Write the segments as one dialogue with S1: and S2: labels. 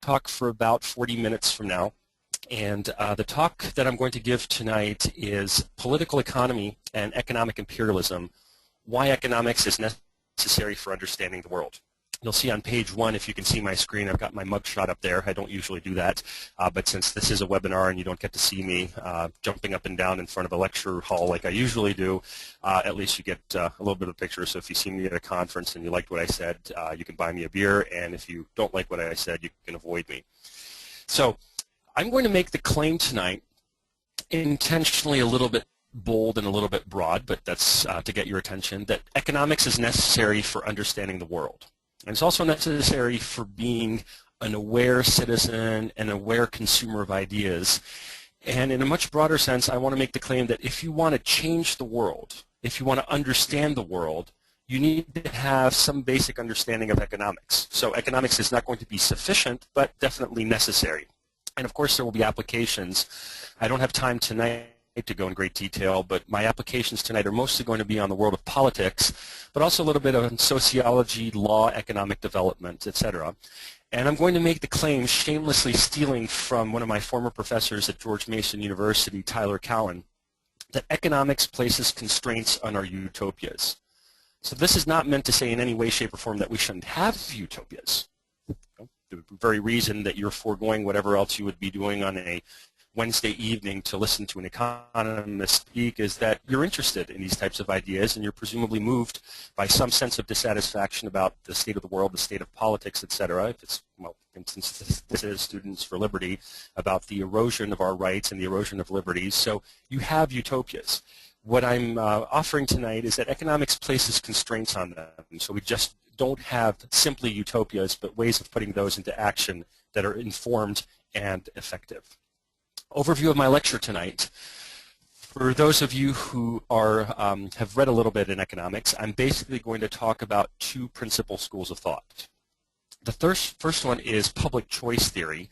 S1: talk for about 40 minutes from now. And the talk that I'm going to give tonight is Political Economy and Economic Imperialism, Why Economics is Necessary for Understanding the World. You'll see on page 1, if you can see my screen, I've got my mugshot up there. I don't usually do that, but since this is a webinar and you don't get to see me jumping up and down in front of a lecture hall like I usually do, at least you get a little bit of a picture. So if you see me at a conference and you liked what I said, you can buy me a beer, and if you don't like what I said, you can avoid me. So I'm going to make the claim tonight, intentionally a little bit bold and a little bit broad, but that's to get your attention, that economics is necessary for understanding the world. And it's also necessary for being an aware citizen, an aware consumer of ideas. And in a much broader sense, I want to make the claim that if you want to change the world, if you want to understand the world, you need to have some basic understanding of economics. So economics is not going to be sufficient, but definitely necessary. And of course, there will be applications. I don't have time tonight to go in great detail, but my applications tonight are mostly going to be on the world of politics, but also a little bit on sociology, law, economic development, etc. And I'm going to make the claim, shamelessly stealing from one of my former professors at George Mason University, Tyler Cowen, that economics places constraints on our utopias. So this is not meant to say in any way, shape, or form that we shouldn't have utopias. The very reason that you're foregoing whatever else you would be doing on a Wednesday evening to listen to an economist speak is that you're interested in these types of ideas, and you're presumably moved by some sense of dissatisfaction about the state of the world, the state of politics, etc. If it's, well, for instance, this is Students for Liberty, about the erosion of our rights and the erosion of liberties. So you have utopias. What I'm offering tonight is that economics places constraints on them. So we just don't have simply utopias, but ways of putting those into action that are informed and effective. Overview of my lecture tonight. For those of you who are have read a little bit in economics, I'm basically going to talk about two principal schools of thought. The first one is public choice theory,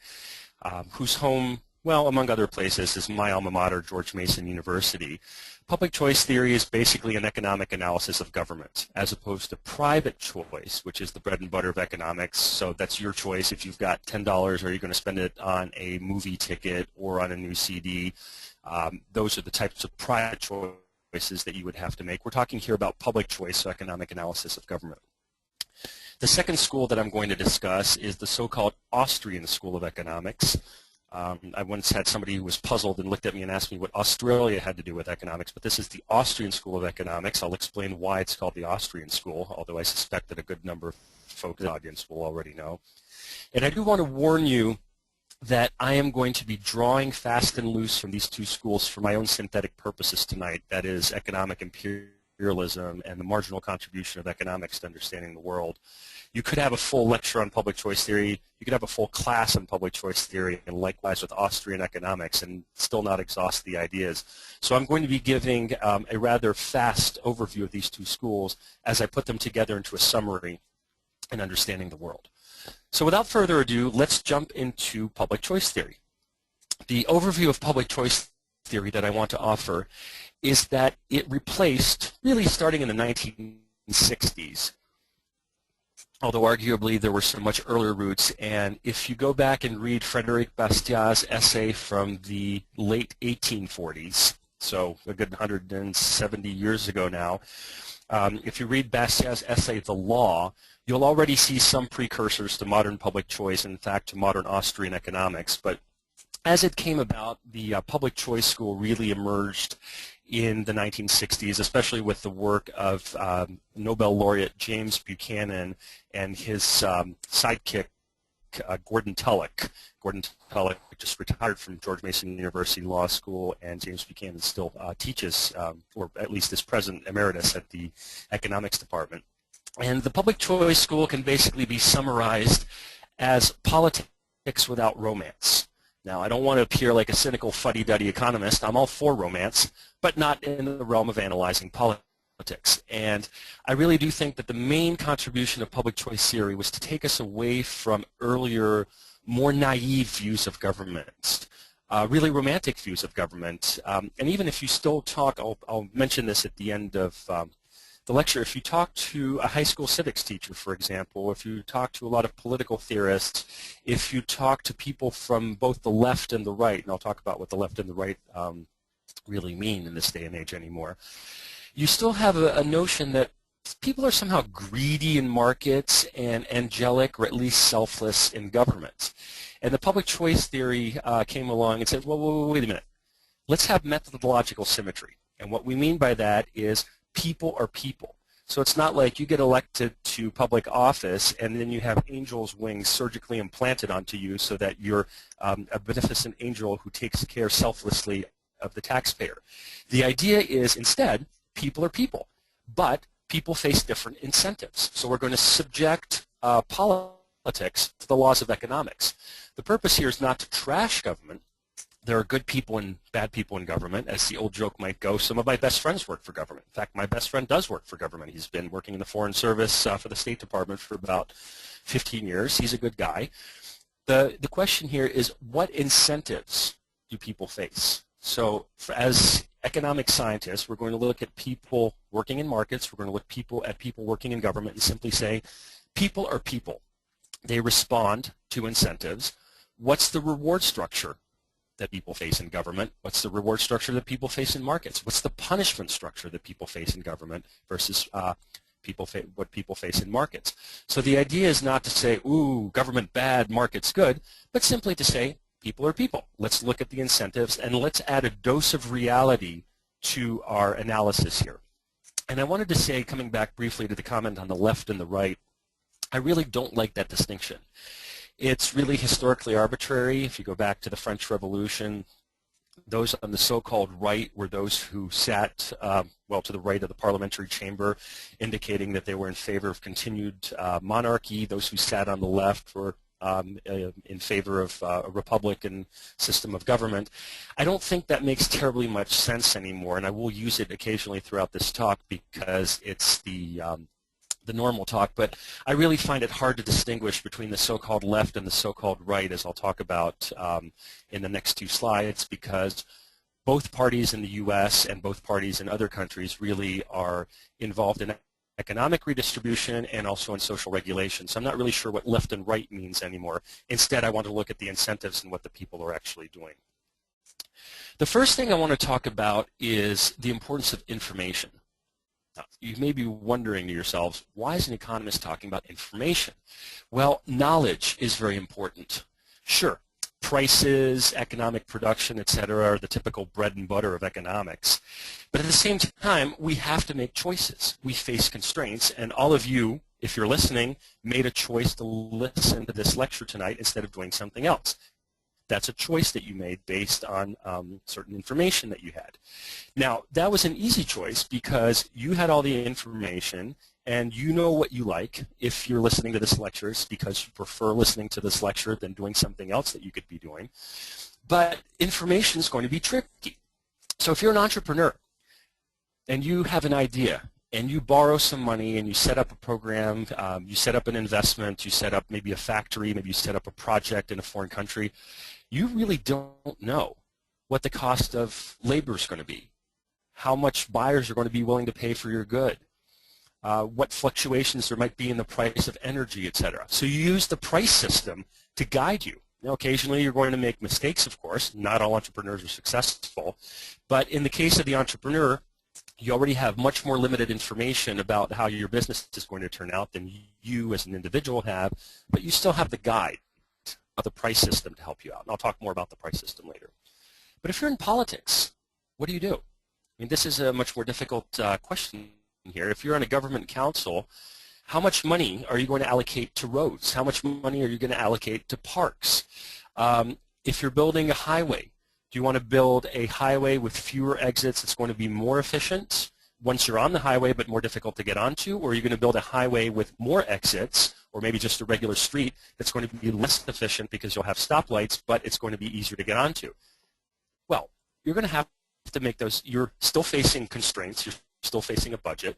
S1: whose home, well, among other places, is my alma mater, George Mason University. Public choice theory is basically an economic analysis of government, as opposed to private choice, which is the bread and butter of economics. So that's your choice. If you've got $10, are you going to spend it on a movie ticket or on a new CD? Those are the types of private choices that you would have to make. We're talking here about public choice, so economic analysis of government. The second school that I'm going to discuss is the so-called Austrian School of Economics. I once had somebody who was puzzled and looked at me and asked me what Australia had to do with economics, but this is the Austrian School of Economics. I'll explain why it's called the Austrian School, although I suspect that a good number of folks in the audience will already know. And I do want to warn you that I am going to be drawing fast and loose from these two schools for my own synthetic purposes tonight, that is economic imperialism and the marginal contribution of economics to understanding the world. You could have a full lecture on public choice theory, you could have a full class on public choice theory, and likewise with Austrian economics, and still not exhaust the ideas. So I'm going to be giving a rather fast overview of these two schools as I put them together into a summary in understanding the world. So without further ado, let's jump into public choice theory. The overview of public choice theory that I want to offer is that it replaced, really starting in the 1960s, although arguably there were some much earlier roots. And if you go back and read Frédéric Bastiat's essay from the late 1840s, so a good 170 years ago now, if you read Bastiat's essay, The Law, you'll already see some precursors to modern public choice, in fact, to modern Austrian economics. But as it came about, the public choice school really emerged in the 1960s, especially with the work of Nobel laureate James Buchanan and his sidekick, Gordon Tullock. Gordon Tullock just retired from George Mason University Law School, and James Buchanan still teaches, or at least is present emeritus at the economics department. And the public choice school can basically be summarized as politics without romance. Now, I don't want to appear like a cynical fuddy-duddy economist. I'm all for romance, but not in the realm of analyzing politics. And I really do think that the main contribution of public choice theory was to take us away from earlier, more naive views of government, really romantic views of government. And even if you still talk, I'll mention this at the end of the lecture, if you talk to a high school civics teacher, for example, if you talk to a lot of political theorists, if you talk to people from both the left and the right, and I'll talk about what the left and the right really mean in this day and age anymore, you still have a notion that people are somehow greedy in markets and angelic or at least selfless in government. And the public choice theory came along and said, well, wait a minute. Let's have methodological symmetry. And what we mean by that is people are people. So it's not like you get elected to public office and then you have angel's wings surgically implanted onto you so that you're a beneficent angel who takes care selflessly of the taxpayer. The idea is instead, people are people, but people face different incentives. So we're going to subject politics to the laws of economics. The purpose here is not to trash government. There are good people and bad people in government. As the old joke might go, some of my best friends work for government. In fact, my best friend does work for government. He's been working in the Foreign Service for the State Department for about 15 years. He's a good guy. The question here is, what incentives do people face? So as economic scientists, we're going to look at people working in markets. We're going to look at people working in government and simply say, people are people. They respond to incentives. What's the reward structure that people face in government? What's the reward structure that people face in markets? What's the punishment structure that people face in government versus what people face in markets? So the idea is not to say, ooh, government bad, markets good, but simply to say, people are people. Let's look at the incentives and let's add a dose of reality to our analysis here. And I wanted to say, coming back briefly to the comment on the left and the right, I really don't like that distinction. It's really historically arbitrary. If you go back to the French Revolution, those on the so-called right were those who sat, well, to the right of the parliamentary chamber, indicating that they were in favor of continued monarchy. Those who sat on the left were in favor of a republican system of government. I don't think that makes terribly much sense anymore, and I will use it occasionally throughout this talk because it's the normal talk, but I really find it hard to distinguish between the so-called left and the so-called right, as I'll talk about in the next two slides, because both parties in the U.S. and both parties in other countries really are involved in economic redistribution and also in social regulation. So I'm not really sure what left and right means anymore. Instead, I want to look at the incentives and what the people are actually doing. The first thing I want to talk about is the importance of information. Now, you may be wondering to yourselves, why is an economist talking about information? Well, knowledge is very important. Sure, prices, economic production, etc., are the typical bread and butter of economics. But at the same time, we have to make choices. We face constraints, and all of you, if you're listening, made a choice to listen to this lecture tonight instead of doing something else. That's a choice that you made based on certain information that you had. Now, that was an easy choice because you had all the information and you know what you like if you're listening to this lecture. It's because you prefer listening to this lecture than doing something else that you could be doing. But information is going to be tricky. So if you're an entrepreneur and you have an idea and you borrow some money and you set up a program, you set up an investment, you set up maybe a factory, maybe you set up a project in a foreign country, you really don't know what the cost of labor is going to be, how much buyers are going to be willing to pay for your good, what fluctuations there might be in the price of energy, etc. So you use the price system to guide you. Now, occasionally you're going to make mistakes, of course. Not all entrepreneurs are successful. But in the case of the entrepreneur, you already have much more limited information about how your business is going to turn out than you as an individual have, but you still have the guide of the price system to help you out. And I'll talk more about the price system later. But if you're in politics, what do you do? I mean, this is a much more difficult question here. If you're on a government council, how much money are you going to allocate to roads? How much money are you going to allocate to parks? If you're building a highway, do you want to build a highway with fewer exits that's going to be more efficient once you're on the highway but more difficult to get onto? Or are you going to build a highway with more exits, or maybe just a regular street that's going to be less efficient because you'll have stoplights, but it's going to be easier to get onto? Well, you're going to have to make those. You're still facing constraints. You're still facing a budget.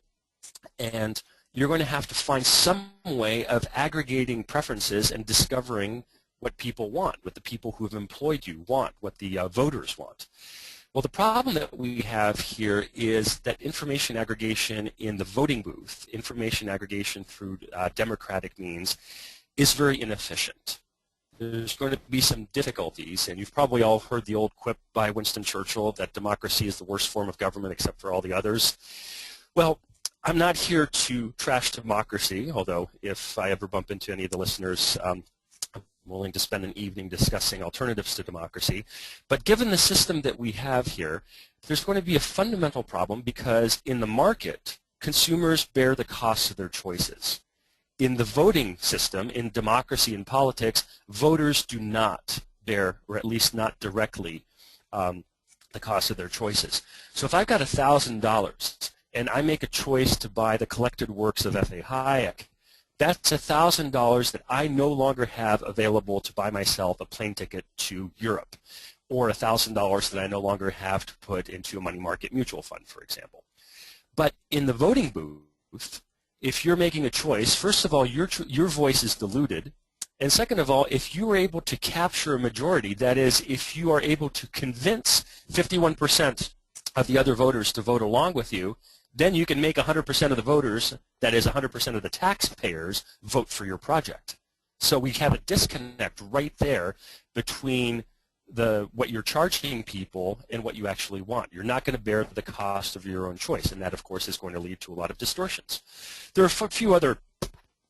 S1: And you're going to have to find some way of aggregating preferences and discovering what people want, what the people who have employed you want, what the voters want. Well, the problem that we have here is that information aggregation in the voting booth, information aggregation through democratic means, is very inefficient. There's going to be some difficulties, and you've probably all heard the old quip by Winston Churchill that democracy is the worst form of government except for all the others. Well, I'm not here to trash democracy, although if I ever bump into any of the listeners, I'm willing to spend an evening discussing alternatives to democracy. But given the system that we have here, there's going to be a fundamental problem because in the market, consumers bear the cost of their choices. In the voting system, in democracy and politics, voters do not bear, or at least not directly, the cost of their choices. So if I've got $1,000 and I make a choice to buy the collected works of F.A. Hayek, that's $1,000 that I no longer have available to buy myself a plane ticket to Europe, or $1,000 that I no longer have to put into a money market mutual fund, for example. But in the voting booth, if you're making a choice, first of all, your voice is diluted, and second of all, if you are able to capture a majority, that is, if you are able to convince 51% of the other voters to vote along with you, then you can make 100% of the voters, that is 100% of the taxpayers, vote for your project. So we have a disconnect right there between what you're charging people and what you actually want. You're not going to bear the cost of your own choice, and that, of course, is going to lead to a lot of distortions. There are a few other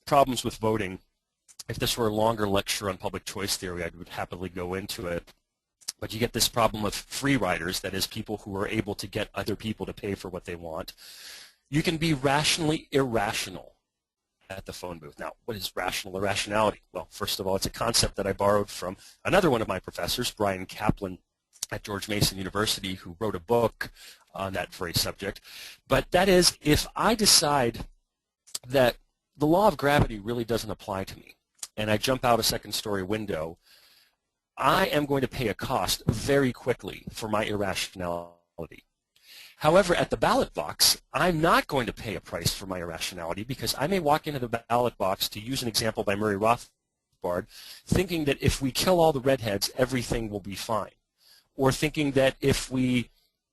S1: problems with voting. If this were a longer lecture on public choice theory, I would happily go into it. But you get this problem of free riders, that is, people who are able to get other people to pay for what they want. You can be rationally irrational at the phone booth. Now, what is rational irrationality? Well, first of all, it's a concept that I borrowed from another one of my professors, Brian Kaplan at George Mason University, who wrote a book on that very subject. But that is, if I decide that the law of gravity really doesn't apply to me, and I jump out a second-story window, I am going to pay a cost very quickly for my irrationality. However, at the ballot box, I'm not going to pay a price for my irrationality because I may walk into the ballot box, to use an example by Murray Rothbard, thinking that if we kill all the redheads, everything will be fine. Or thinking that if we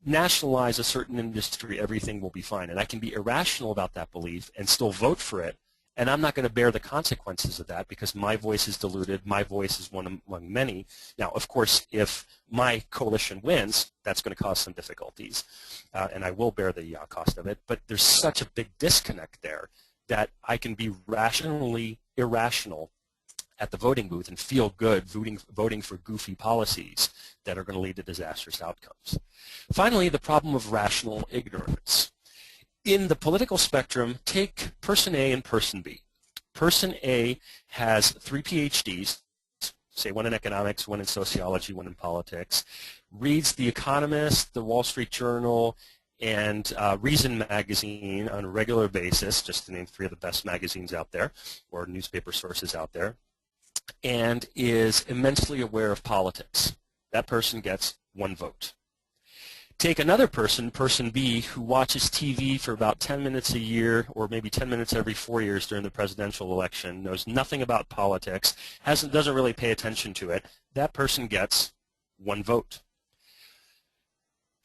S1: nationalize a certain industry, everything will be fine. And I can be irrational about that belief and still vote for it, and I'm not going to bear the consequences of that because my voice is diluted, my voice is one among many. Now, of course, if my coalition wins, that's going to cause some difficulties, and I will bear the cost of it, but there's such a big disconnect there that I can be rationally irrational at the voting booth and feel good voting for goofy policies that are going to lead to disastrous outcomes. Finally, the problem of rational ignorance. In the political spectrum, take person A and person B. Person A has 3 PhDs, say one in economics, one in sociology, one in politics, reads The Economist, The Wall Street Journal, and Reason magazine on a regular basis, just to name 3 of the best magazines out there, or newspaper sources out there, and is immensely aware of politics. That person gets 1 vote. Take another person, person B, who watches TV for about 10 minutes a year or maybe 10 minutes every 4 years during the presidential election, knows nothing about politics, doesn't really pay attention to it. That person gets 1 vote.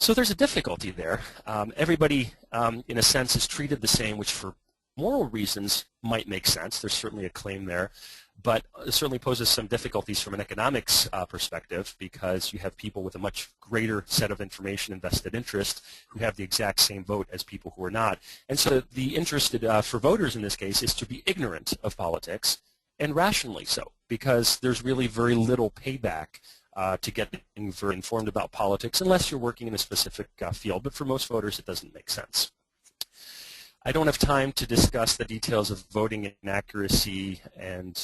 S1: So there's a difficulty there. Everybody, in a sense, is treated the same, which for moral reasons might make sense. There's certainly a claim there. But it certainly poses some difficulties from an economics perspective because you have people with a much greater set of information and vested interest who have the exact same vote as people who are not. And so the interest for voters in this case is to be ignorant of politics, and rationally so, because there's really very little payback to getting very informed about politics unless you're working in a specific field. But for most voters, it doesn't make sense. I don't have time to discuss the details of voting inaccuracy and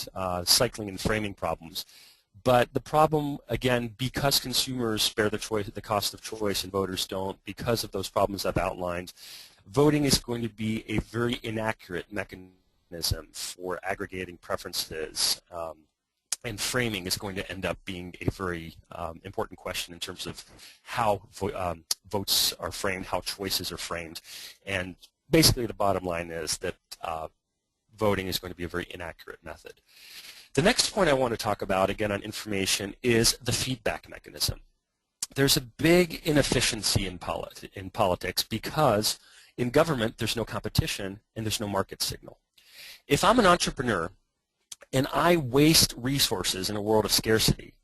S1: cycling and framing problems. But the problem, again, because consumers bear the cost of choice and voters don't, because of those problems I've outlined, voting is going to be a very inaccurate mechanism for aggregating preferences. And framing is going to end up being a very important question in terms of how votes are framed, how choices are framed. And basically, the bottom line is that voting is going to be a very inaccurate method. The next point I want to talk about, again on information, is the feedback mechanism. there's a big inefficiency in politics because in government there's no competition and there's no market signal. If I'm an entrepreneur and I waste resources in a world of scarcity,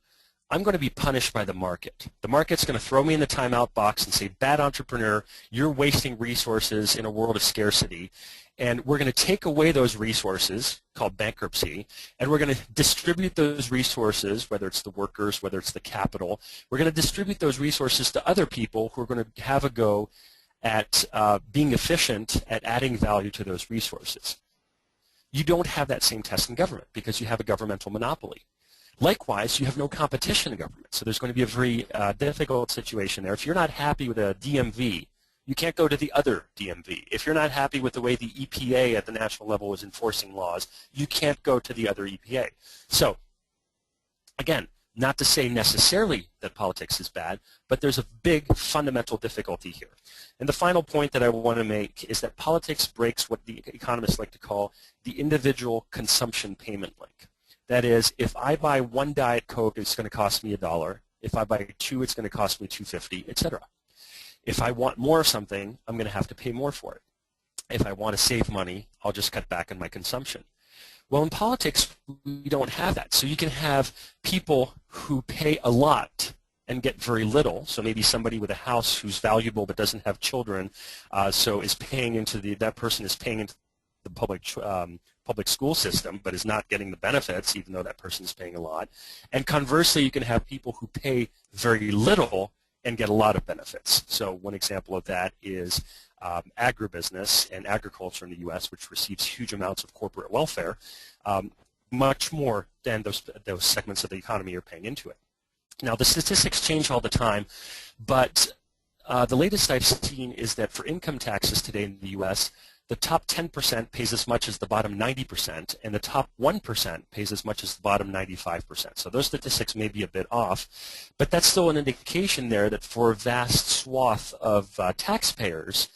S1: I'm going to be punished by the market. The market's going to throw me in the timeout box and say, bad entrepreneur, you're wasting resources in a world of scarcity. And we're going to take away those resources, called bankruptcy, and we're going to distribute those resources, whether it's the workers, whether it's the capital, we're going to distribute those resources to other people who are going to have a go at being efficient at adding value to those resources. You don't have that same test in government because you have a governmental monopoly. Likewise, you have no competition in government, so there's going to be a very difficult situation there. If you're not happy with a DMV, you can't go to the other DMV. If you're not happy with the way the EPA at the national level is enforcing laws, you can't go to the other EPA. So, again, not to say necessarily that politics is bad, but there's a big fundamental difficulty here. And the final point that I want to make is that politics breaks what the economists like to call the individual consumption payment link. That is, if I buy one Diet Coke, it's going to cost me $1. If I buy two, it's going to cost me $2.50, etc. If I want more of something, I'm going to have to pay more for it. If I want to save money, I'll just cut back on my consumption. Well, in politics, we don't have that. So you can have people who pay a lot and get very little. So maybe somebody with a house who's valuable but doesn't have children, so is paying into that person is paying into the public school system but is not getting the benefits even though that person is paying a lot. And conversely, you can have people who pay very little and get a lot of benefits. So one example of that is agribusiness and agriculture in the U.S., which receives huge amounts of corporate welfare, much more than those segments of the economy are paying into it. Now, the statistics change all the time, but the latest I've seen is that for income taxes today in the U.S., the top 10% pays as much as the bottom 90%, and the top 1% pays as much as the bottom 95%. So those statistics may be a bit off, but that's still an indication there that for a vast swath of taxpayers,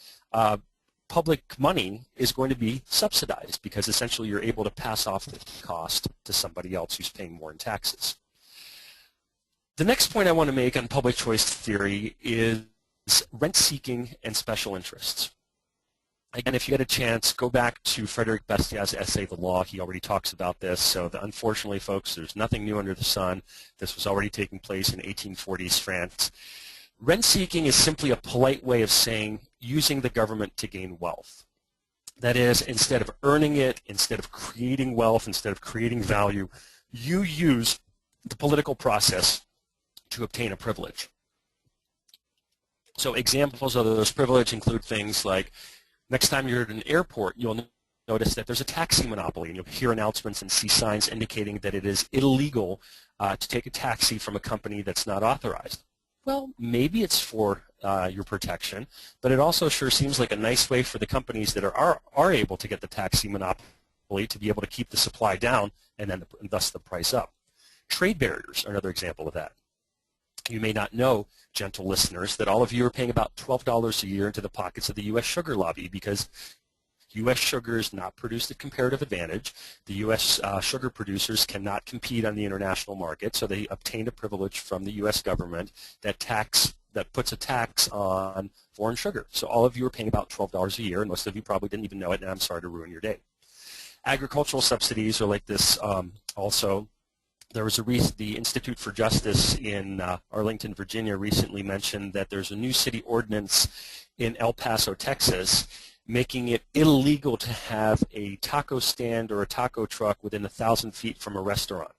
S1: public money is going to be subsidized because essentially you're able to pass off the cost to somebody else who's paying more in taxes. The next point I want to make on public choice theory is rent-seeking and special interests. Again, if you get a chance, go back to Frederick Bastiat's essay, The Law. He already talks about this. So unfortunately, folks, there's nothing new under the sun. This was already taking place in 1840s France. Rent-seeking is simply a polite way of saying using the government to gain wealth. That is, instead of earning it, instead of creating wealth, instead of creating value, you use the political process to obtain a privilege. So examples of those privileges include things like next time you're at an airport, you'll notice that there's a taxi monopoly, and you'll hear announcements and see signs indicating that it is illegal to take a taxi from a company that's not authorized. Well, maybe it's for your protection, but it also sure seems like a nice way for the companies that are able to get the taxi monopoly to be able to keep the supply down and then thus the price up. Trade barriers are another example of that. You may not know, gentle listeners, that all of you are paying about $12 a year into the pockets of the U.S. sugar lobby because U.S. sugar is not produced at comparative advantage. The U.S. Sugar producers cannot compete on the international market, so they obtained a privilege from the U.S. government that puts a tax on foreign sugar. So all of you are paying about $12 a year, and most of you probably didn't even know it, and I'm sorry to ruin your day. Agricultural subsidies are like this also. There was the Institute for Justice in Arlington, Virginia recently mentioned that there's a new city ordinance in El Paso, Texas, making it illegal to have a taco stand or a taco truck within 1,000 feet from a restaurant.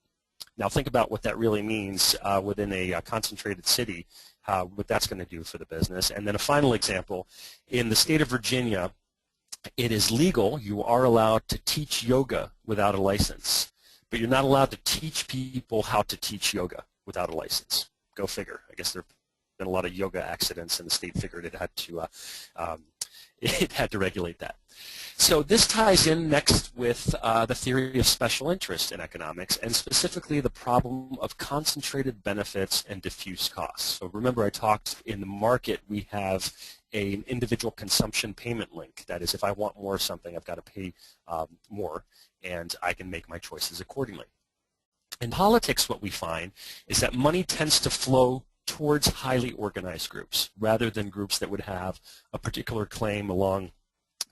S1: Now think about what that really means within a concentrated city, what that's going to do for the business. And then a final example, in the state of Virginia, it is legal, you are allowed to teach yoga without a license. But you're not allowed to teach people how to teach yoga without a license. Go figure. I guess there have been a lot of yoga accidents, and the state figured it had to regulate that. So this ties in next with the theory of special interest in economics, and specifically the problem of concentrated benefits and diffuse costs. So remember, I talked in the market we have an individual consumption payment link. That is, if I want more of something, I've got to pay more, and I can make my choices accordingly. In politics, what we find is that money tends to flow towards highly organized groups rather than groups that would have a particular claim along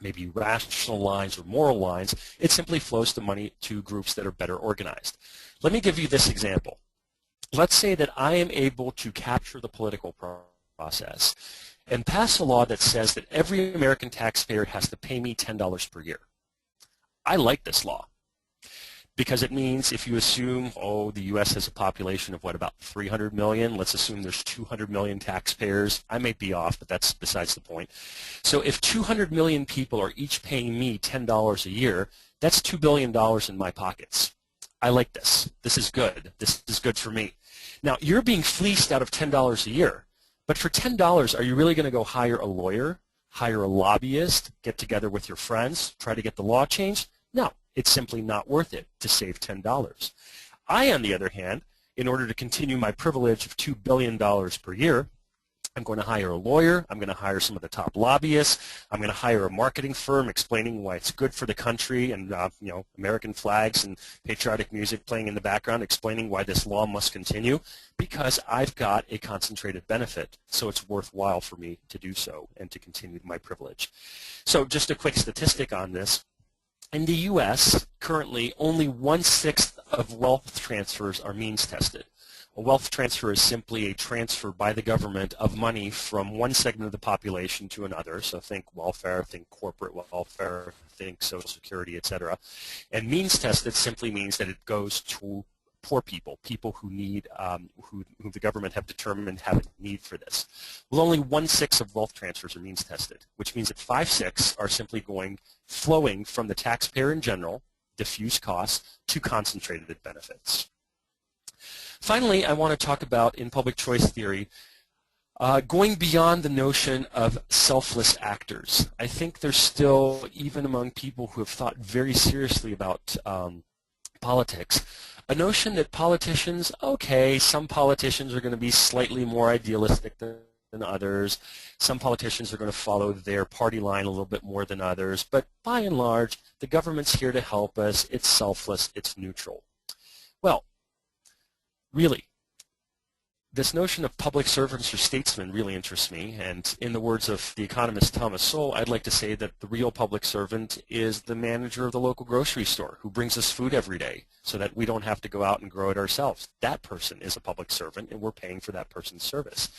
S1: maybe rational lines or moral lines. It simply flows the money to groups that are better organized. Let me give you this example. Let's say that I am able to capture the political process and pass a law that says that every American taxpayer has to pay me $10 per year. I like this law because it means if you assume, oh, the U.S. has a population of what, about 300 million? Let's assume there's 200 million taxpayers. I may be off, but that's besides the point. So if 200 million people are each paying me $10 a year, that's $2 billion in my pockets. I like this. This is good. This is good for me. Now, you're being fleeced out of $10 a year, but for $10, are you really going to go hire a lawyer, hire a lobbyist, get together with your friends, try to get the law changed? No, it's simply not worth it to save $10. I, on the other hand, in order to continue my privilege of $2 billion per year, I'm going to hire a lawyer, I'm going to hire some of the top lobbyists, I'm going to hire a marketing firm explaining why it's good for the country and American flags and patriotic music playing in the background explaining why this law must continue, because I've got a concentrated benefit, so it's worthwhile for me to do so and to continue my privilege. So just a quick statistic on this. In the U.S., currently only 1/6 of wealth transfers are means tested. A wealth transfer is simply a transfer by the government of money from one segment of the population to another. So think welfare, think corporate welfare, think Social Security, etc. And means tested simply means that it goes to poor people, people who need, who the government have determined have a need for this. Well, only 1/6 of wealth transfers are means tested, which means that 5/6 are simply flowing from the taxpayer in general, diffuse costs, to concentrated benefits. Finally, I want to talk about, in public choice theory, going beyond the notion of selfless actors. I think there's still, even among people who have thought very seriously about politics, a notion that politicians, okay, some politicians are going to be slightly more idealistic than others. Some politicians are going to follow their party line a little bit more than others. But by and large, the government's here to help us. It's selfless. It's neutral. Well, really, this notion of public servants or statesmen really interests me, and in the words of the economist Thomas Sowell, I'd like to say that the real public servant is the manager of the local grocery store who brings us food every day so that we don't have to go out and grow it ourselves. That person is a public servant, and we're paying for that person's service.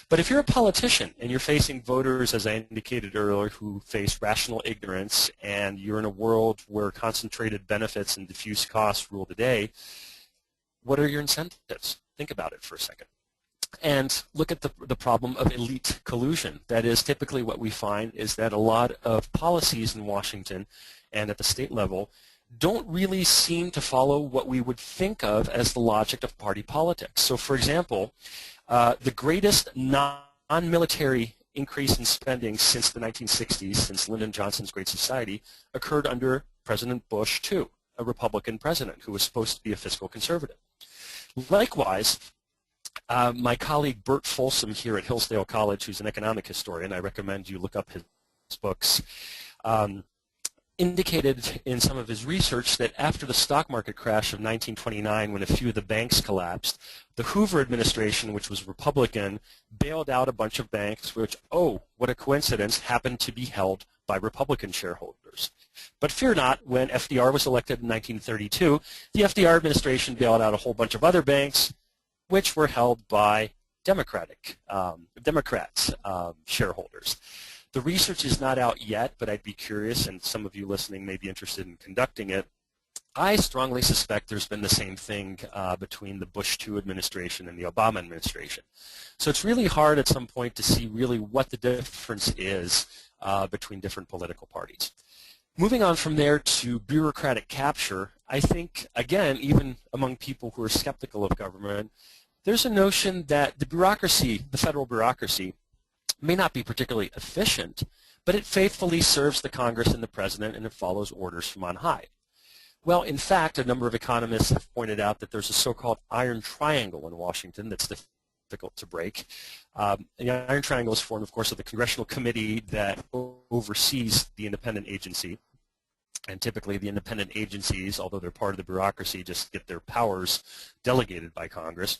S1: But if you're a politician and you're facing voters, as I indicated earlier, who face rational ignorance, and you're in a world where concentrated benefits and diffuse costs rule the day, what are your incentives? Think about it for a second. And look at the problem of elite collusion. That is, typically what we find is that a lot of policies in Washington and at the state level don't really seem to follow what we would think of as the logic of party politics. So, for example, the greatest non-military increase in spending since the 1960s, since Lyndon Johnson's Great Society, occurred under President Bush II, a Republican president who was supposed to be a fiscal conservative. Likewise, my colleague Bert Folsom here at Hillsdale College, who's an economic historian, I recommend you look up his books, indicated in some of his research that after the stock market crash of 1929, when a few of the banks collapsed, the Hoover administration, which was Republican, bailed out a bunch of banks which, oh, what a coincidence, happened to be held by Republican shareholders. But fear not, when FDR was elected in 1932, the FDR administration bailed out a whole bunch of other banks which were held by Democrats shareholders. The research is not out yet, but I'd be curious, and some of you listening may be interested in conducting it. I strongly suspect there's been the same thing between the Bush II administration and the Obama administration. So it's really hard at some point to see really what the difference is between different political parties. Moving on from there to bureaucratic capture, I think, again, even among people who are skeptical of government, there's a notion that the bureaucracy, the federal bureaucracy, may not be particularly efficient, but it faithfully serves the Congress and the President, and it follows orders from on high. Well, in fact, a number of economists have pointed out that there's a so-called iron triangle in Washington that's difficult to break. The iron triangle is formed, of course, of the congressional committee that oversees the independent agency. And typically the independent agencies, although they're part of the bureaucracy, just get their powers delegated by Congress.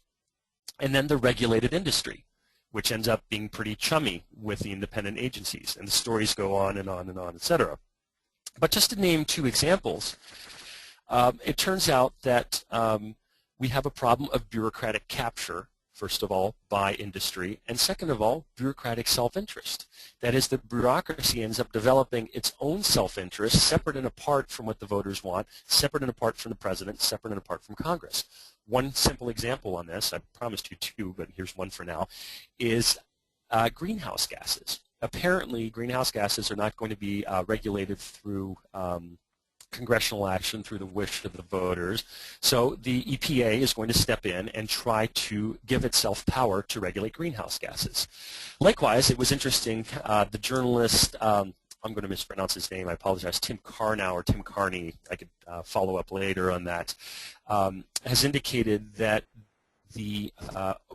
S1: And then the regulated industry, which ends up being pretty chummy with the independent agencies. And the stories go on and on and on, et cetera. But just to name two examples, it turns out that we have a problem of bureaucratic capture, first of all, by industry, and second of all, bureaucratic self-interest. That is, the bureaucracy ends up developing its own self-interest, separate and apart from what the voters want, separate and apart from the president, separate and apart from Congress. One simple example on this, I promised you two, but here's one for now, is greenhouse gases. Apparently, greenhouse gases are not going to be regulated through congressional action, through the wish of the voters. So the EPA is going to step in and try to give itself power to regulate greenhouse gases. Likewise, it was interesting, the journalist, I'm going to mispronounce his name, I apologize, Tim Carnow or Tim Carney, I could follow up later on that, has indicated that the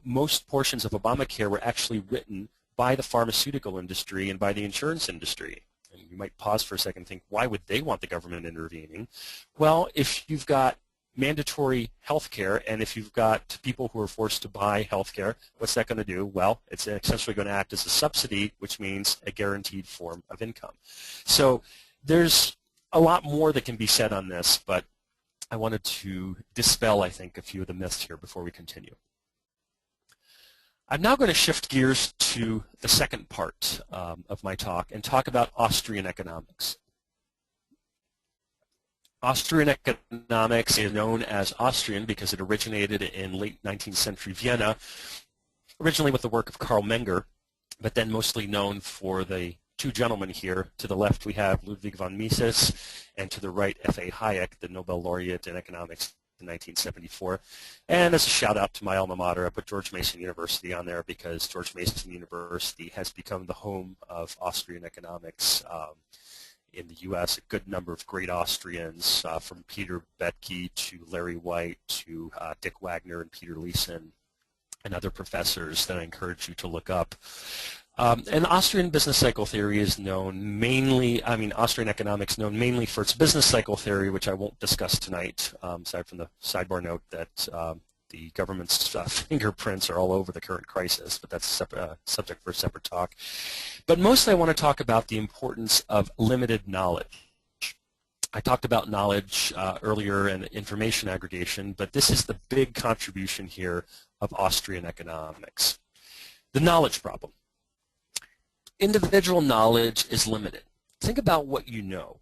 S1: most portions of Obamacare were actually written by the pharmaceutical industry and by the insurance industry. And you might pause for a second and think, why would they want the government intervening? Well, if you've got mandatory health care and if you've got people who are forced to buy health care, what's that going to do? Well, it's essentially going to act as a subsidy, which means a guaranteed form of income. So there's a lot more that can be said on this, but I wanted to dispel, I think, a few of the myths here before we continue. I'm now going to shift gears to the second part of my talk and talk about Austrian economics. Austrian economics is known as Austrian because it originated in late 19th century Vienna, originally with the work of Karl Menger, but then mostly known for the two gentlemen here. To the left we have Ludwig von Mises, and to the right F.A. Hayek, the Nobel laureate in economics in 1974. And as a shout out to my alma mater, I put George Mason University on there because George Mason University has become the home of Austrian economics in the U.S. A good number of great Austrians, from Peter Boettke to Larry White to Dick Wagner and Peter Leeson and other professors that I encourage you to look up. And Austrian business cycle theory is known mainly, Austrian economics known mainly for its business cycle theory, which I won't discuss tonight, aside from the sidebar note that the government's fingerprints are all over the current crisis, but that's a subject for a separate talk. But mostly I want to talk about the importance of limited knowledge. I talked about knowledge earlier and information aggregation, but this is the big contribution here of Austrian economics. The knowledge problem. Individual knowledge is limited. Think about what you know.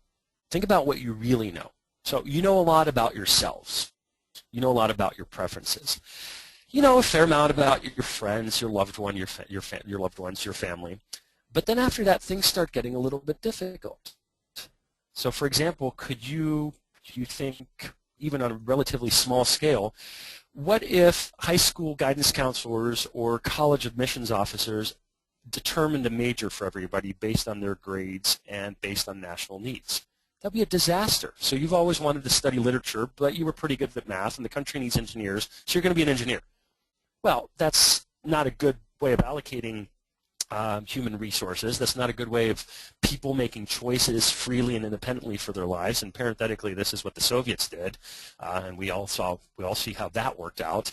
S1: Think about what you really know. So you know a lot about yourselves. You know a lot about your preferences. You know a fair amount about your friends, your loved one, your loved ones, your family. But then after that, things start getting a little bit difficult. So for example, could you think, even on a relatively small scale, what if high school guidance counselors or college admissions officers determined a major for everybody based on their grades and based on national needs? That'd be a disaster. So you've always wanted to study literature, but you were pretty good at math, and the country needs engineers, so you're going to be an engineer. Well, that's not a good way of allocating human resources. That's not a good way of people making choices freely and independently for their lives. And parenthetically, this is what the Soviets did, and we all see how that worked out.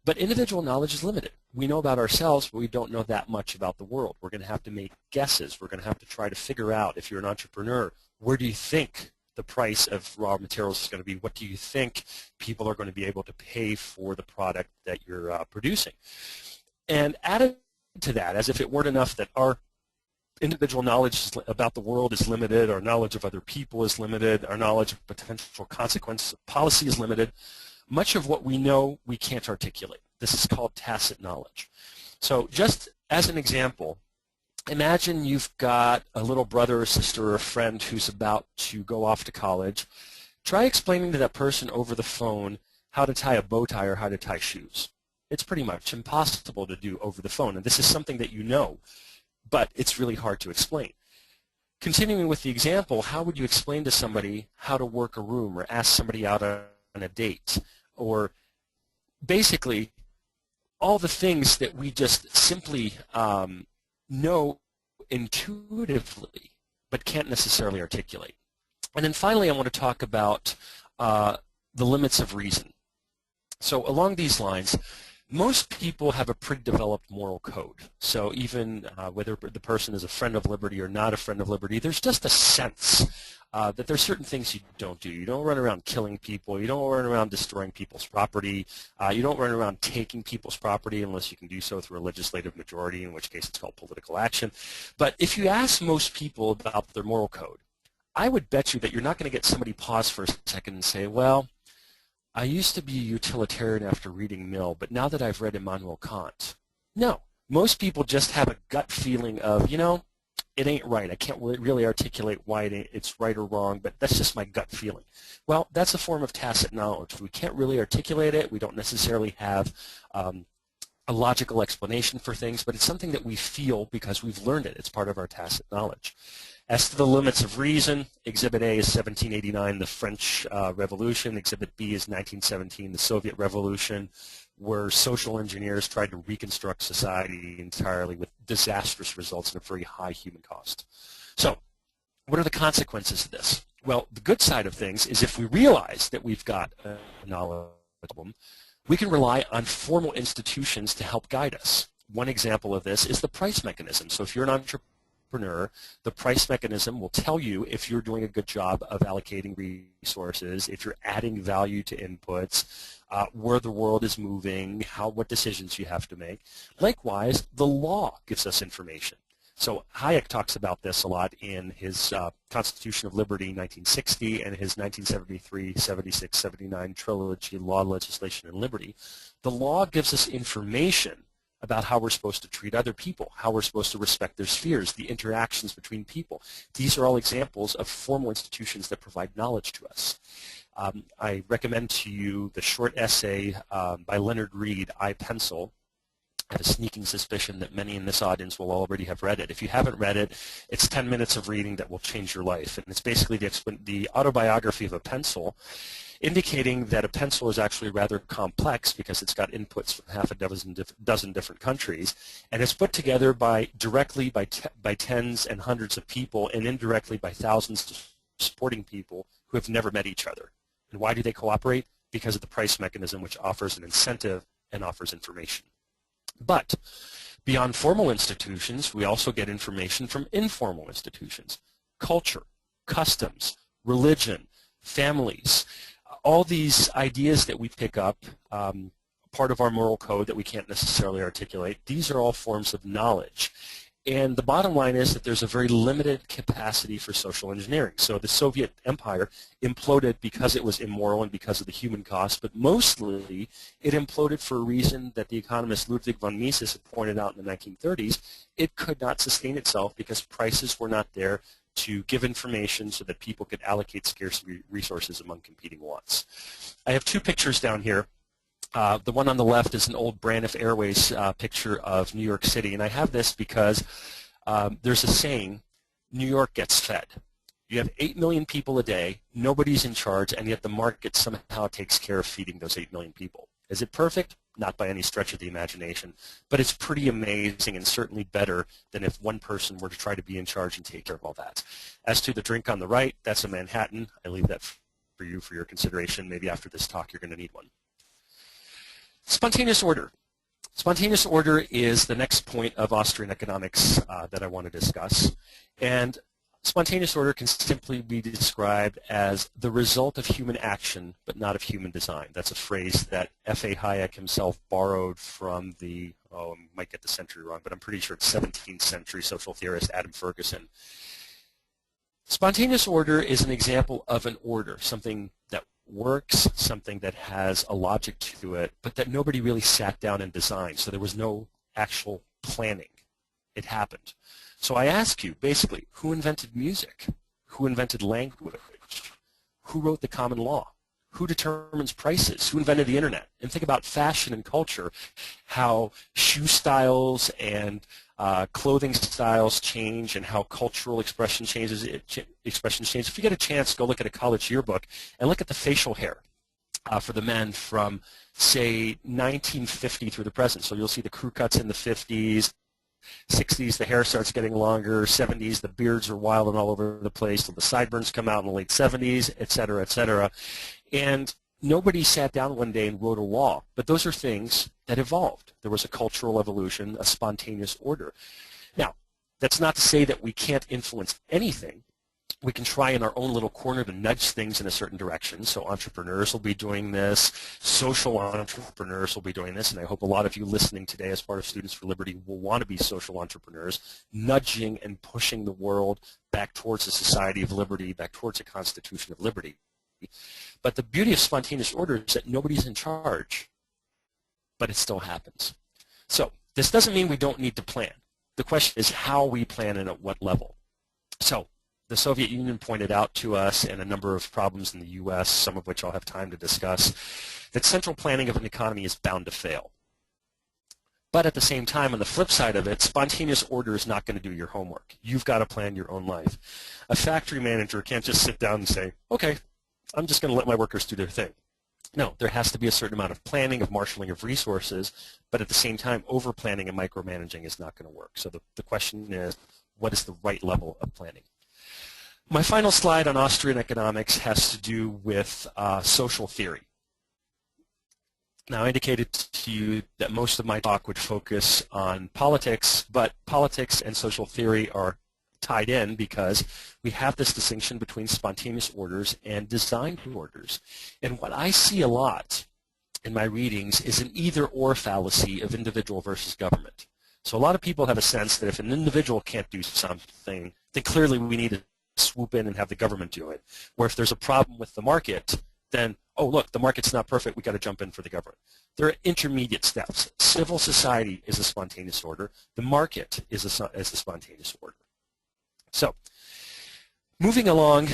S1: But individual knowledge is limited. We know about ourselves, but we don't know that much about the world. We're going to have to make guesses. We're going to have to try to figure out, if you're an entrepreneur, where do you think the price of raw materials is going to be? What do you think people are going to be able to pay for the product that you're producing? And added to that, as if it weren't enough that our individual knowledge about the world is limited, our knowledge of other people is limited, our knowledge of potential consequences of policy is limited, much of what we know we can't articulate. This is called tacit knowledge. So just as an example, imagine you've got a little brother or sister or a friend who's about to go off to college. Try explaining to that person over the phone how to tie a bow tie or how to tie shoes. It's pretty much impossible to do over the phone, and this is something that you know, but it's really hard to explain. Continuing with the example, how would you explain to somebody how to work a room or ask somebody out on a date? Or basically, all the things that we just simply know intuitively, but can't necessarily articulate. And then finally, I want to talk about the limits of reason. So along these lines, most people have a pretty developed moral code. So even whether the person is a friend of liberty or not a friend of liberty, there's just a sense that there's certain things you don't do. You don't run around killing people. You don't run around destroying people's property. You don't run around taking people's property unless you can do so through a legislative majority, in which case it's called political action. But if you ask most people about their moral code, I would bet you that you're not going to get somebody pause for a second and say, well, I used to be a utilitarian after reading Mill, but now that I've read Immanuel Kant. No, most people just have a gut feeling of, you know, it ain't right. I can't really articulate why it's right or wrong, but that's just my gut feeling. Well, that's a form of tacit knowledge. We can't really articulate it. We don't necessarily have a logical explanation for things, but it's something that we feel because we've learned it. It's part of our tacit knowledge. As to the limits of reason, Exhibit A is 1789, the French Revolution. Exhibit B is 1917, the Soviet Revolution, where social engineers tried to reconstruct society entirely with disastrous results and a very high human cost. So, what are the consequences of this? Well, the good side of things is if we realize that we've got a knowledge problem, we can rely on formal institutions to help guide us. One example of this is the price mechanism. So if you're an entrepreneur, the price mechanism will tell you if you're doing a good job of allocating resources, if you're adding value to inputs, where the world is moving, what decisions you have to make. Likewise, the law gives us information. So Hayek talks about this a lot in his Constitution of Liberty 1960 and his 1973, 76, 79 trilogy, Law, Legislation, and Liberty. The law gives us information about how we're supposed to treat other people, how we're supposed to respect their spheres, the interactions between people. These are all examples of formal institutions that provide knowledge to us. I recommend to you the short essay by Leonard Reed, I, Pencil. I have a sneaking suspicion that many in this audience will already have read it. If you haven't read it, it's 10 minutes of reading that will change your life. And it's basically the autobiography of a pencil, indicating that a pencil is actually rather complex because it's got inputs from half a dozen different countries, and it's put together directly by tens and hundreds of people, and indirectly by thousands of supporting people who have never met each other. And why do they cooperate? Because of the price mechanism, which offers an incentive and offers information. But beyond formal institutions, we also get information from informal institutions: culture, customs, religion, families. All these ideas that we pick up, part of our moral code that we can't necessarily articulate, these are all forms of knowledge. And the bottom line is that there's a very limited capacity for social engineering. So the Soviet Empire imploded because it was immoral and because of the human cost, but mostly it imploded for a reason that the economist Ludwig von Mises had pointed out in the 1930s. It could not sustain itself because prices were not there to give information so that people could allocate scarce resources among competing wants. I have two pictures down here. The one on the left is an old Braniff Airways picture of New York City, and I have this because there's a saying, New York gets fed. You have 8 million people a day, nobody's in charge, and yet the market somehow takes care of feeding those 8 million people. Is it perfect? Not by any stretch of the imagination, but it's pretty amazing and certainly better than if one person were to try to be in charge and take care of all that. As to the drink on the right, that's a Manhattan. I leave that for you for your consideration. Maybe after this talk you're going to need one. Spontaneous order. Spontaneous order is the next point of Austrian economics that I want to discuss. And spontaneous order can simply be described as the result of human action, but not of human design. That's a phrase that F.A. Hayek himself borrowed from the, I might get the century wrong, but I'm pretty sure it's 17th century social theorist Adam Ferguson. Spontaneous order is an example of an order, something that works, something that has a logic to it, but that nobody really sat down and designed, so there was no actual planning. It happened. So I ask you, basically, who invented music? Who invented language? Who wrote the common law? Who determines prices? Who invented the internet? And think about fashion and culture, how shoe styles and clothing styles change and how cultural expression changes. If you get a chance, go look at a college yearbook and look at the facial hair for the men from, say, 1950 through the present. So you'll see the crew cuts in the 50s, 60s, the hair starts getting longer, 70s, the beards are wild and all over the place, till the sideburns come out in the late 70s, et cetera, et cetera. And Nobody sat down one day and wrote a law, but those are things that evolved. There was a cultural evolution, a spontaneous order. Now, that's not to say that we can't influence anything. We can try in our own little corner to nudge things in a certain direction. So entrepreneurs will be doing this, social entrepreneurs will be doing this, and I hope a lot of you listening today as part of Students for Liberty will want to be social entrepreneurs, nudging and pushing the world back towards a society of liberty, back towards a constitution of liberty. But the beauty of spontaneous order is that nobody's in charge, but it still happens. So this doesn't mean we don't need to plan. The question is how we plan and at what level. So the Soviet Union pointed out to us, and a number of problems in the U.S., some of which I'll have time to discuss, that central planning of an economy is bound to fail. But at the same time, on the flip side of it, spontaneous order is not going to do your homework. You've got to plan your own life. A factory manager can't just sit down and say, okay, I'm just going to let my workers do their thing. No, there has to be a certain amount of planning, of marshaling of resources, but at the same time, over-planning and micromanaging is not going to work. So the question is, what is the right level of planning? My final slide on Austrian economics has to do with social theory. Now, I indicated to you that most of my talk would focus on politics, but politics and social theory are tied in because we have this distinction between spontaneous orders and designed orders. And what I see a lot in my readings is an either-or fallacy of individual versus government. So a lot of people have a sense that if an individual can't do something, then clearly we need to swoop in and have the government do it. Where if there's a problem with the market, then, oh, look, the market's not perfect, we've got to jump in for the government. There are intermediate steps. Civil society is a spontaneous order. The market is a spontaneous order. So, moving along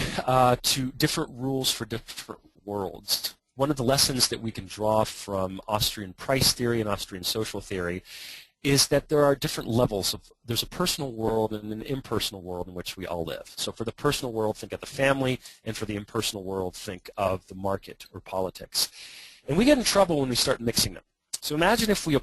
S1: to different rules for different worlds. One of the lessons that we can draw from Austrian price theory and Austrian social theory is that there are different levels of, there's a personal world and an impersonal world in which we all live. So for the personal world, think of the family, and for the impersonal world, think of the market or politics. And we get in trouble when we start mixing them. So imagine if we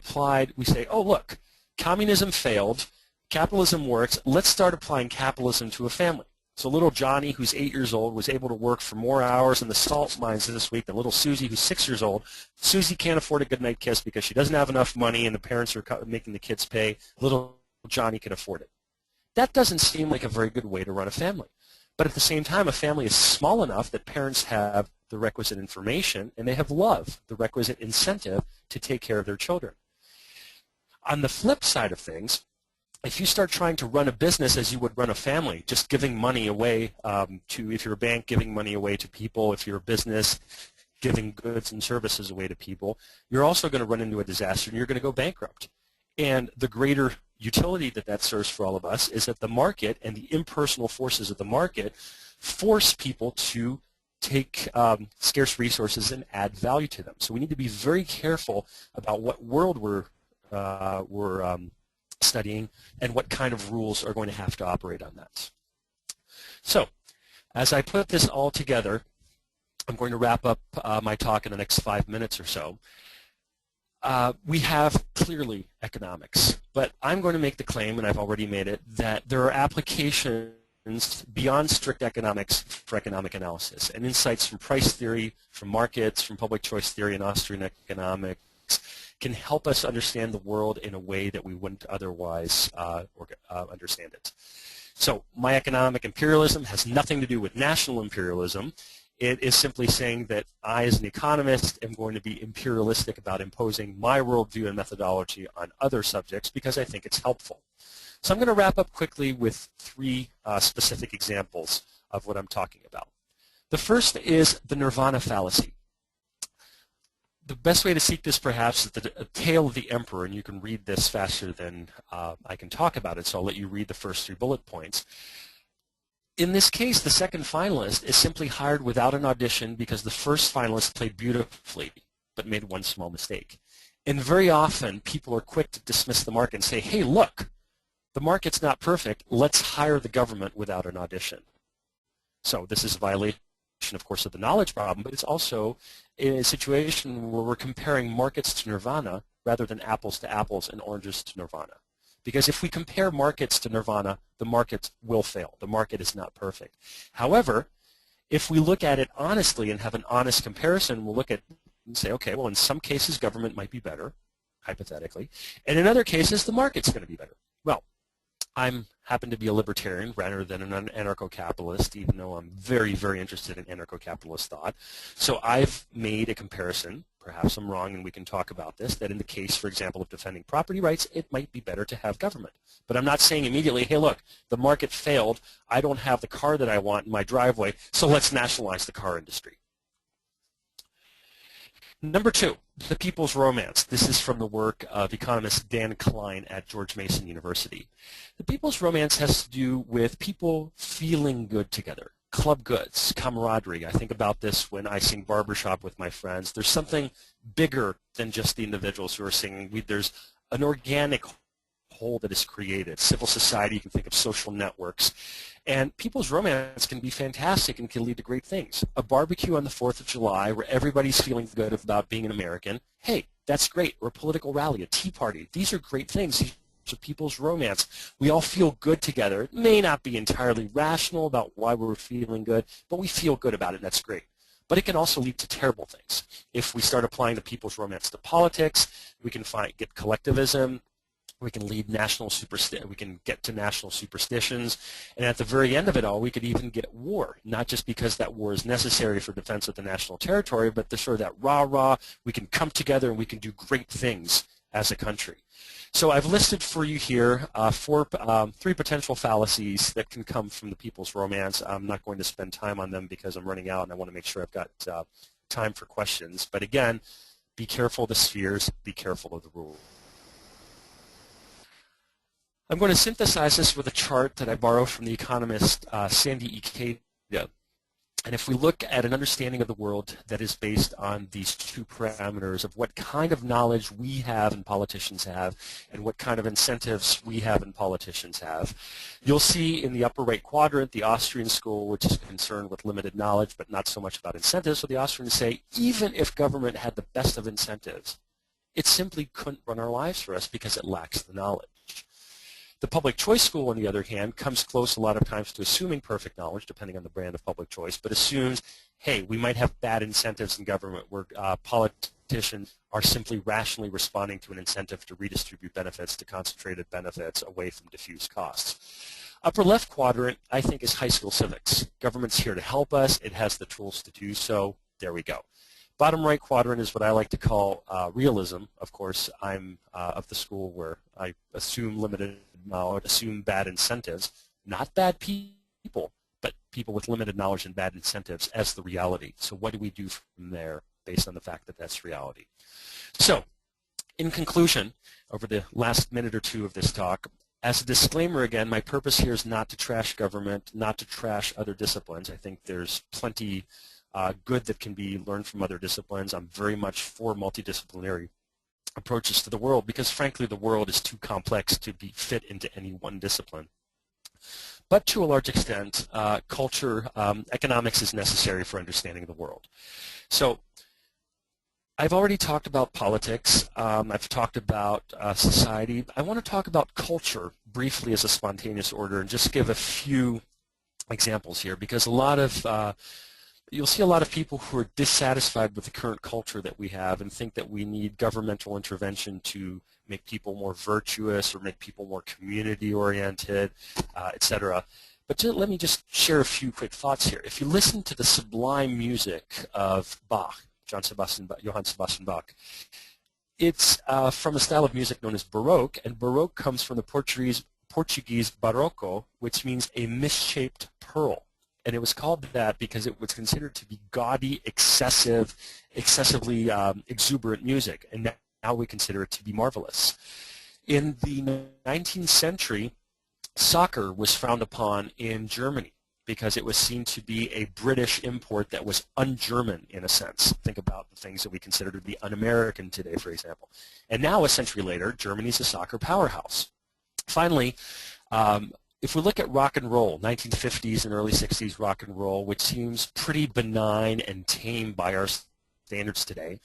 S1: say, oh look, communism failed, capitalism works, let's start applying capitalism to a family. So little Johnny, who's 8 years old, was able to work for more hours in the salt mines this week than little Susie, who's 6 years old. Susie can't afford a goodnight kiss because she doesn't have enough money and the parents are making the kids pay. Little Johnny can afford it. That doesn't seem like a very good way to run a family. But at the same time, a family is small enough that parents have the requisite information and they have love, the requisite incentive to take care of their children. On the flip side of things, if you start trying to run a business as you would run a family, just giving money away if you're a bank, giving money away to people, if you're a business, giving goods and services away to people, you're also going to run into a disaster and you're going to go bankrupt. And the greater utility that serves for all of us is that the market and the impersonal forces of the market force people to take scarce resources and add value to them. So we need to be very careful about what world we're studying and what kind of rules are going to have to operate on that. So as I put this all together, I'm going to wrap up my talk in the next 5 minutes or so. We have clearly economics, but I'm going to make the claim, and I've already made it, that there are applications beyond strict economics for economic analysis, and insights from price theory, from markets, from public choice theory and Austrian economics can help us understand the world in a way that we wouldn't otherwise understand it. So my economic imperialism has nothing to do with national imperialism. It is simply saying that I, as an economist, am going to be imperialistic about imposing my worldview and methodology on other subjects because I think it's helpful. So I'm going to wrap up quickly with 3 specific examples of what I'm talking about. The first is the nirvana fallacy. The best way to seek this, perhaps, is the tale of the emperor, and you can read this faster than I can talk about it, so I'll let you read the first 3 bullet points. In this case, the second finalist is simply hired without an audition because the first finalist played beautifully but made one small mistake. And very often, people are quick to dismiss the market and say, hey, look, the market's not perfect, let's hire the government without an audition. So this is a violation, of course, of the knowledge problem, but it's also a situation where we're comparing markets to nirvana rather than apples to apples and oranges to nirvana. Because if we compare markets to nirvana, the markets will fail. The market is not perfect. However, If we look at it honestly and have an honest comparison, we'll look at and say, okay, well, in some cases, government might be better, hypothetically, and in other cases, the market's going to be better. Well, I happen to be a libertarian rather than an anarcho-capitalist, even though I'm very, very interested in anarcho-capitalist thought. So I've made a comparison, perhaps I'm wrong and we can talk about this, that in the case, for example, of defending property rights, it might be better to have government. But I'm not saying immediately, hey, look, the market failed, I don't have the car that I want in my driveway, so let's nationalize the car industry. Number 2, the people's romance. This is from the work of economist Dan Klein at George Mason University. The people's romance has to do with people feeling good together. Club goods, camaraderie. I think about this when I sing barbershop with my friends. There's something bigger than just the individuals who are singing. There's an organic whole that is created. Civil society, you can think of social networks. And people's romance can be fantastic and can lead to great things. A barbecue on the 4th of July where everybody's feeling good about being an American, hey, that's great. Or a political rally, a tea party. These are great things. These are people's romance. We all feel good together. It may not be entirely rational about why we're feeling good, but we feel good about it, and that's great. But it can also lead to terrible things. If we start applying the people's romance to politics, we can get collectivism. We can we can get to national superstitions, and at the very end of it all, we could even get war, not just because that war is necessary for defense of the national territory, but the sort of that rah-rah, we can come together and we can do great things as a country. So I've listed for you here 3 potential fallacies that can come from the people's romance. I'm not going to spend time on them because I'm running out and I want to make sure I've got time for questions. But again, be careful of the spheres, be careful of the rules. I'm going to synthesize this with a chart that I borrowed from the economist Sandy Ikeda. And if we look at an understanding of the world that is based on these 2 parameters of what kind of knowledge we have and politicians have and what kind of incentives we have and politicians have, you'll see in the upper right quadrant the Austrian school, which is concerned with limited knowledge but not so much about incentives. So the Austrians say even if government had the best of incentives, it simply couldn't run our lives for us because it lacks the knowledge. The public choice school, on the other hand, comes close a lot of times to assuming perfect knowledge, depending on the brand of public choice, but assumes, hey, we might have bad incentives in government where politicians are simply rationally responding to an incentive to redistribute benefits to concentrated benefits away from diffuse costs. Upper left quadrant, I think, is high school civics. Government's here to help us. It has the tools to do so. There we go. Bottom right quadrant is what I like to call realism. Of course, I'm of the school where I assume limited knowledge, assume bad incentives, not bad people, but people with limited knowledge and bad incentives as the reality. So what do we do from there based on the fact that that's reality? So in conclusion, over the last minute or 2 of this talk, as a disclaimer again, my purpose here is not to trash government, not to trash other disciplines. I think there's plenty good that can be learned from other disciplines. I'm very much for multidisciplinary approaches to the world because frankly the world is too complex to be fit into any one discipline. But to a large extent, economics is necessary for understanding the world. So I've already talked about politics. I've talked about society. I want to talk about culture briefly as a spontaneous order and just give a few examples here because you'll see a lot of people who are dissatisfied with the current culture that we have and think that we need governmental intervention to make people more virtuous or make people more community-oriented, etc. But let me just share a few quick thoughts here. If you listen to the sublime music of Bach, Johann Sebastian Bach, it's from a style of music known as Baroque, and Baroque comes from the Portuguese barroco, which means a misshaped pearl. And it was called that because it was considered to be gaudy, excessively exuberant music, and now we consider it to be marvelous. In the 19th century, soccer was frowned upon in Germany because it was seen to be a British import that was un-German in a sense. Think about the things that we consider to be un-American today, for example. And now, a century later, Germany's a soccer powerhouse. Finally, if we look at rock and roll, 1950s and early 60s rock and roll, which seems pretty benign and tame by our standards today,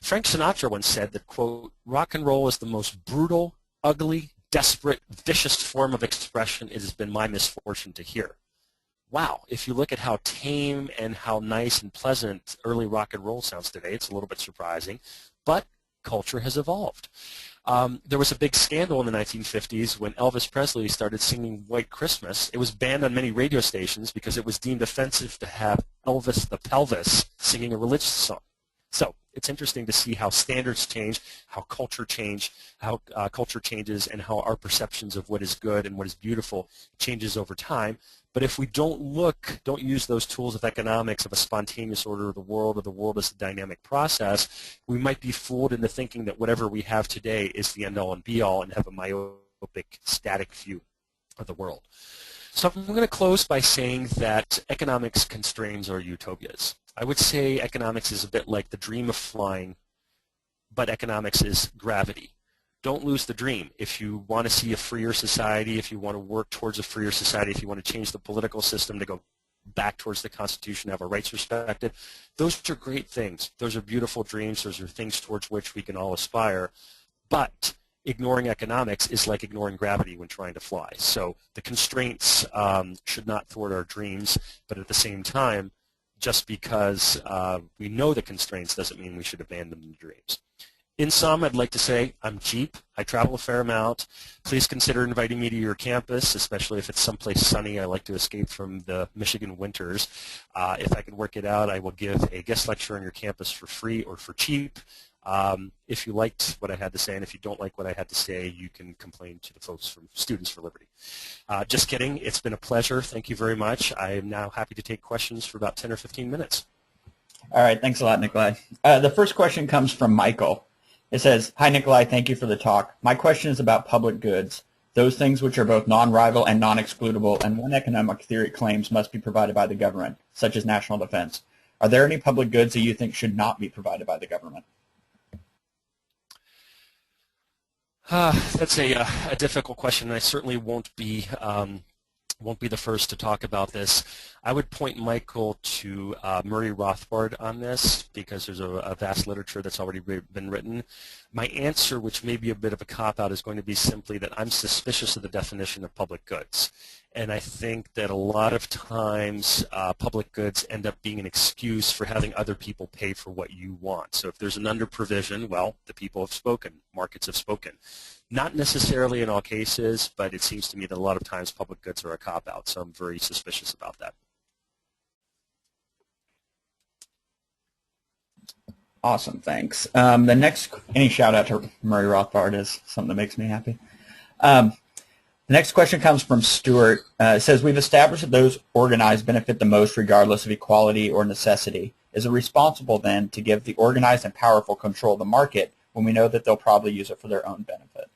S1: Frank Sinatra once said that, quote, rock and roll is the most brutal, ugly, desperate, vicious form of expression it has been my misfortune to hear. wow, if you look at how tame and how nice and pleasant early rock and roll sounds today, it's a little bit surprising, but culture has evolved. There was a big scandal in the 1950s when Elvis Presley started singing White Christmas. It was banned on many radio stations because it was deemed offensive to have Elvis the Pelvis singing a religious song. So it's interesting to see how standards change, how culture changes, and how our perceptions of what is good and what is beautiful changes over time. But if we don't use those tools of economics of a spontaneous order of the world, or the world as a dynamic process, we might be fooled into thinking that whatever we have today is the end-all and be-all and have a myopic, static view of the world. So I'm going to close by saying that economics constrains our utopias. I would say economics is a bit like the dream of flying, but economics is gravity. Don't lose the dream. If you want to see a freer society, if you want to work towards a freer society, if you want to change the political system to go back towards the Constitution, have our rights respected, those are great things. Those are beautiful dreams. Those are things towards which we can all aspire. But ignoring economics is like ignoring gravity when trying to fly. So the constraints should not thwart our dreams, but at the same time, just because we know the constraints doesn't mean we should abandon the dreams. In sum, I'd like to say I'm cheap. I travel a fair amount. Please consider inviting me to your campus, especially if it's someplace sunny. I like to escape from the Michigan winters. If I can work it out, I will give a guest lecture on your campus for free or for cheap. If you liked what I had to say, and if you don't like what I had to say, you can complain to the folks from Students for Liberty. Just kidding. It's been a pleasure. Thank you very much. I am now happy to take questions for about 10 or 15 minutes.
S2: All right. Thanks a lot, Nikolai. The first question comes from Michael. It says, "Hi, Nikolai. Thank you for the talk. My question is about public goods, those things which are both non-rival and non-excludable, and one economic theory claims must be provided by the government, such as national defense. Are there any public goods that you think should not be provided by the government?"
S1: That's a difficult question, and I certainly won't be the first to talk about this. I would point Michael to Murray Rothbard on this because there's a vast literature that's already been written. My answer, which may be a bit of a cop-out, is going to be simply that I'm suspicious of the definition of public goods. And I think that a lot of times public goods end up being an excuse for having other people pay for what you want. So if there's an under-provision, well, the people have spoken, markets have spoken. Not necessarily in all cases, but it seems to me that a lot of times public goods are a cop-out, so I'm very suspicious about that.
S2: Awesome, thanks. Any shout out to Murray Rothbard is something that makes me happy. The next question comes from Stuart. It says, "We've established that those organized benefit the most regardless of equality or necessity. Is it responsible then to give the organized and powerful control of the market when we know that they'll probably use it for their own benefit?"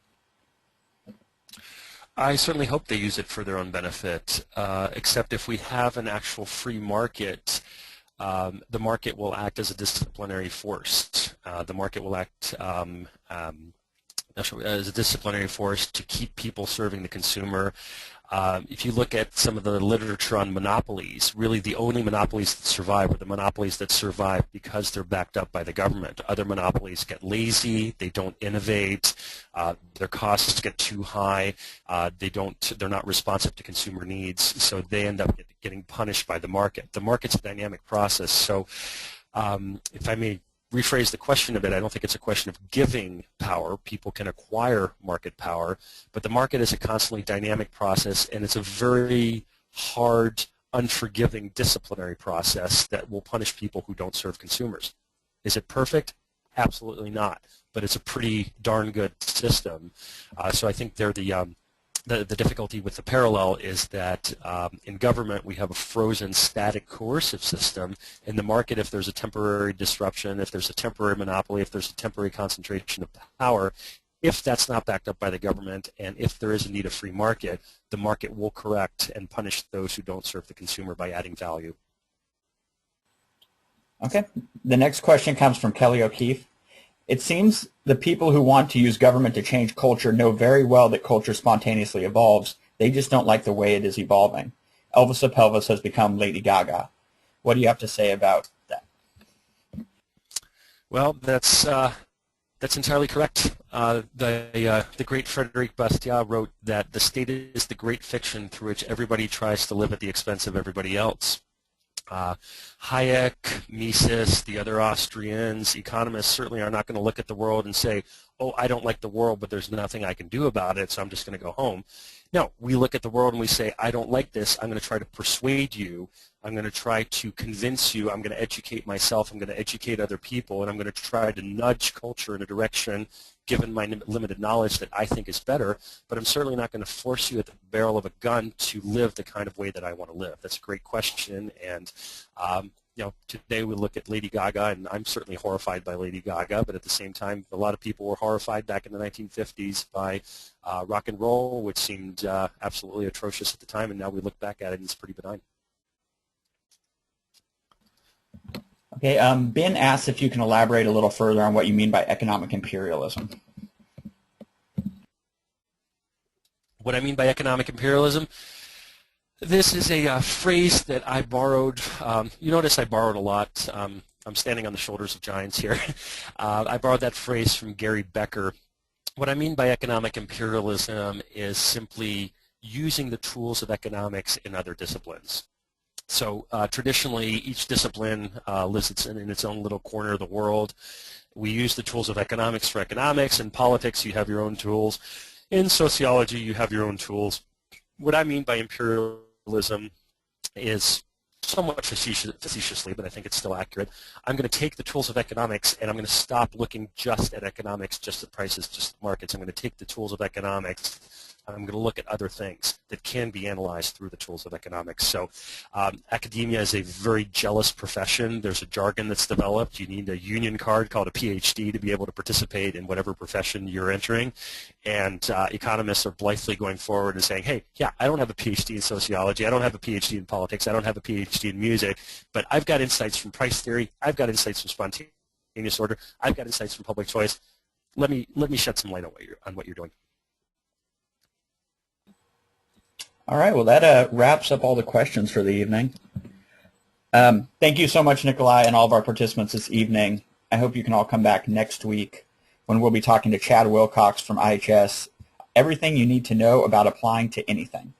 S1: I certainly hope they use it for their own benefit, except if we have an actual free market, the market will act as a disciplinary force. The market will act as a disciplinary force to keep people serving the consumer. If you look at some of the literature on monopolies, really the only monopolies that survive are the monopolies that survive because they're backed up by the government. Other monopolies get lazy, they don't innovate, their costs get too high, they're not responsive to consumer needs, so they end up getting punished by the market. The market's a dynamic process, so if I may rephrase the question a bit, I don't think it's a question of giving power. People can acquire market power, but the market is a constantly dynamic process, and it's a very hard, unforgiving disciplinary process that will punish people who don't serve consumers. Is it perfect? Absolutely not, but it's a pretty darn good system. So I think they're the difficulty with the parallel is that in government we have a frozen, static, coercive system. In the market, if there's a temporary disruption, if there's a temporary monopoly, if there's a temporary concentration of power, if that's not backed up by the government and if there is indeed a free market, the market will correct and punish those who don't serve the consumer by adding value.
S2: Okay. The next question comes from Kelly O'Keefe. "It seems the people who want to use government to change culture know very well that culture spontaneously evolves. They just don't like the way it is evolving. Elvis the Pelvis has become Lady Gaga. What do you have to say about that?"
S1: Well, that's That's entirely correct. The great Frederic Bastiat wrote that the state is the great fiction through which everybody tries to live at the expense of everybody else. Hayek, Mises, the other Austrians, economists certainly are not going to look at the world and say, oh, I don't like the world, but there's nothing I can do about it, so I'm just going to go home. No, we look at the world and we say, I don't like this. I'm going to try to persuade you. I'm going to try to convince you. I'm going to educate myself. I'm going to educate other people, and I'm going to try to nudge culture in a direction, given my limited knowledge, that I think is better. But I'm certainly not going to force you at the barrel of a gun to live the kind of way that I want to live. That's a great question. And today we look at Lady Gaga, and I'm certainly horrified by Lady Gaga, but at the same time, a lot of people were horrified back in the 1950s by rock and roll, which seemed absolutely atrocious at the time, and now we look back at it and it's pretty benign.
S2: Okay, Ben asks if you can elaborate a little further on what you mean by economic imperialism.
S1: What I mean by economic imperialism? This is a phrase that I borrowed. You notice I borrowed a lot. I'm standing on the shoulders of giants here. I borrowed that phrase from Gary Becker. What I mean by economic imperialism is simply using the tools of economics in other disciplines. So traditionally, each discipline lives in its own little corner of the world. We use the tools of economics for economics. In politics, you have your own tools. In sociology, you have your own tools. What I mean by imperialism is somewhat facetiously, but I think it's still accurate. I'm going to take the tools of economics and I'm going to stop looking just at economics, just at prices, just at markets. I'm going to take the tools of economics and I'm going to look at other things that can be analyzed through the tools of economics. So academia is a very jealous profession. There's a jargon that's developed. You need a union card called a PhD to be able to participate in whatever profession you're entering. And economists are blithely going forward and saying, hey, yeah, I don't have a PhD in sociology. I don't have a PhD in politics. I don't have a PhD in music. But I've got insights from price theory. I've got insights from spontaneous order. I've got insights from public choice. Let me shed some light on what you're doing.
S2: All right, well, that wraps up all the questions for the evening. Thank you so much, Nikolai, and all of our participants this evening. I hope you can all come back next week when we'll be talking to Chad Wilcox from IHS, everything you need to know about applying to anything.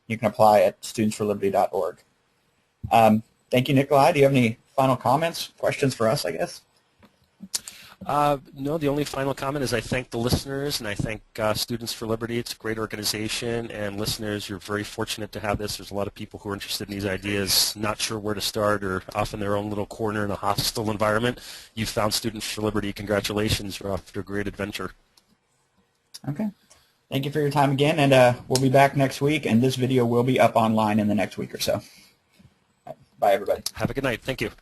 S2: You can apply at studentsforliberty.org. Thank you, Nikolai. Do you have any final comments, questions for us, I guess?
S1: No, the only final comment is I thank the listeners and I thank Students for Liberty. It's a great organization, and listeners, you're very fortunate to have this. There's a lot of people who are interested in these ideas, not sure where to start, or off in their own little corner in a hostile environment. You found Students for Liberty. Congratulations. You're off to a great adventure.
S2: Okay. Thank you for your time again, and we'll be back next week, and this video will be up online in the next week or so. Bye, everybody.
S1: Have a good night. Thank you.